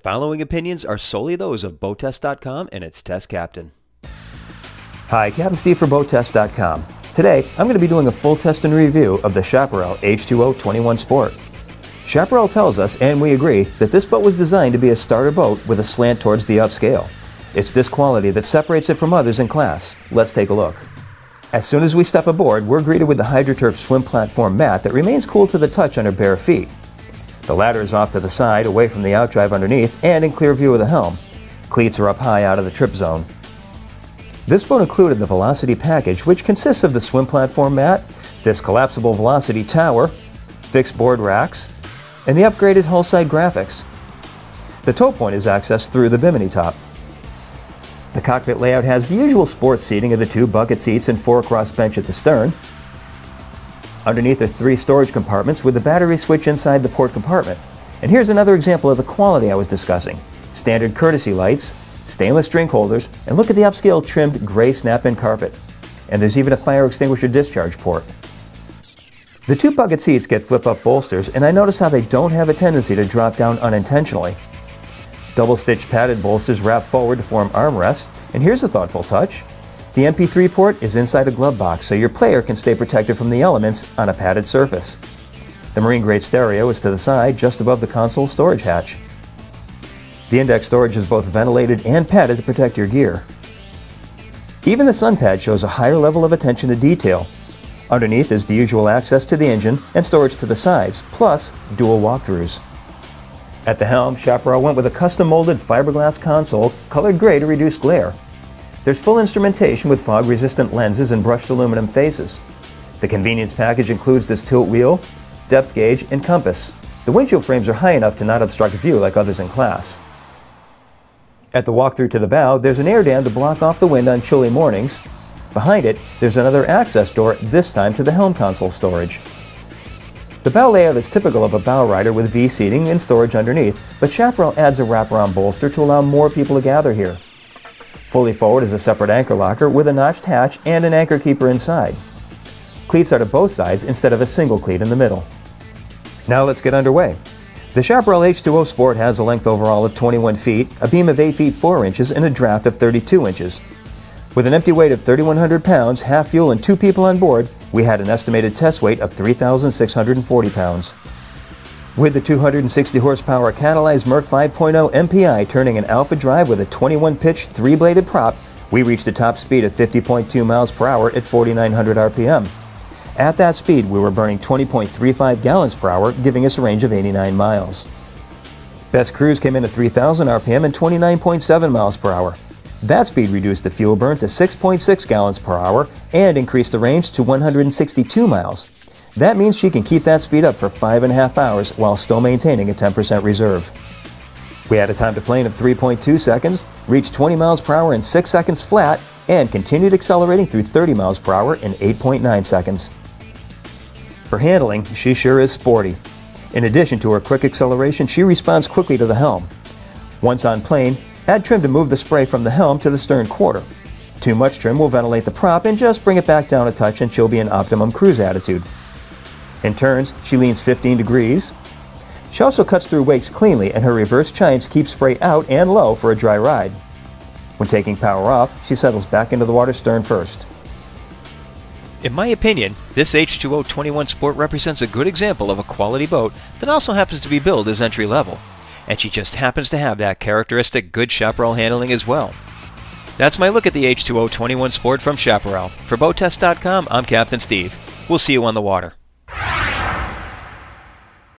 following opinions are solely those of BoatTest.com and its test captain. Hi, Captain Steve for BoatTest.com. Today, I'm going to be doing a full test and review of the Chaparral H2O 21 Sport. Chaparral tells us, and we agree, that this boat was designed to be a starter boat with a slant towards the upscale. It's this quality that separates it from others in class. Let's take a look. As soon as we step aboard, we're greeted with the HydroTurf swim platform mat that remains cool to the touch under bare feet. The ladder is off to the side, away from the outdrive underneath, and in clear view of the helm. Cleats are up high out of the trip zone. This boat included the Velocity package, which consists of the swim platform mat, this collapsible Velocity tower, fixed board racks, and the upgraded hull-side graphics. The tow point is accessed through the bimini top. The cockpit layout has the usual sports seating of the 2 bucket seats and 4 cross bench at the stern. Underneath are 3 storage compartments with the battery switch inside the port compartment. And here's another example of the quality I was discussing. Standard courtesy lights, stainless drink holders, and look at the upscale trimmed gray snap-in carpet. And there's even a fire extinguisher discharge port. The 2 bucket seats get flip-up bolsters, and I notice how they don't have a tendency to drop down unintentionally. Double-stitched padded bolsters wrap forward to form armrests, and here's a thoughtful touch. The MP3 port is inside a glove box, so your player can stay protected from the elements on a padded surface. The marine-grade stereo is to the side, just above the console storage hatch. The index storage is both ventilated and padded to protect your gear. Even the sun pad shows a higher level of attention to detail. Underneath is the usual access to the engine and storage to the sides, plus dual walkthroughs. At the helm, Chaparral went with a custom-molded fiberglass console, colored gray to reduce glare. There's full instrumentation with fog-resistant lenses and brushed aluminum faces. The convenience package includes this tilt wheel, depth gauge, and compass. The windshield frames are high enough to not obstruct view like others in class. At the walkthrough to the bow, there's an air dam to block off the wind on chilly mornings. Behind it, there's another access door, this time to the helm console storage. The bow layout is typical of a bow rider with V seating and storage underneath, but Chaparral adds a wraparound bolster to allow more people to gather here. Fully forward is a separate anchor locker with a notched hatch and an anchor keeper inside. Cleats are to both sides instead of a single cleat in the middle. Now let's get underway. The Chaparral H2O Sport has a length overall of 21 feet, a beam of 8 feet 4 inches, and a draft of 32 inches. With an empty weight of 3,100 pounds, half fuel, and 2 people on board, we had an estimated test weight of 3,640 pounds. With the 260 horsepower catalyzed Merc 5.0 MPI turning an alpha drive with a 21-pitch, 3-bladed prop, we reached a top speed of 50.2 miles per hour at 4,900 RPM. At that speed, we were burning 20.35 gallons per hour, giving us a range of 89 miles. Best cruise came in at 3,000 RPM and 29.7 miles per hour. That speed reduced the fuel burn to 6.6 gallons per hour and increased the range to 162 miles. That means she can keep that speed up for 5.5 hours while still maintaining a 10% reserve. We had a time to plane of 3.2 seconds, reached 20 miles per hour in 6 seconds flat, and continued accelerating through 30 miles per hour in 8.9 seconds. For handling, she sure is sporty. In addition to her quick acceleration, she responds quickly to the helm. Once on plane, add trim to move the spray from the helm to the stern quarter. Too much trim will ventilate the prop and just bring it back down a touch and she'll be in optimum cruise attitude. In turns, she leans 15 degrees. She also cuts through wakes cleanly and her reverse chines keep spray out and low for a dry ride. When taking power off, she settles back into the water stern first. In my opinion, this H2O 21 Sport represents a good example of a quality boat that also happens to be billed as entry level. And she just happens to have that characteristic good Chaparral handling as well. That's my look at the H2O 21 Sport from Chaparral. For BoatTest.com, I'm Captain Steve. We'll see you on the water.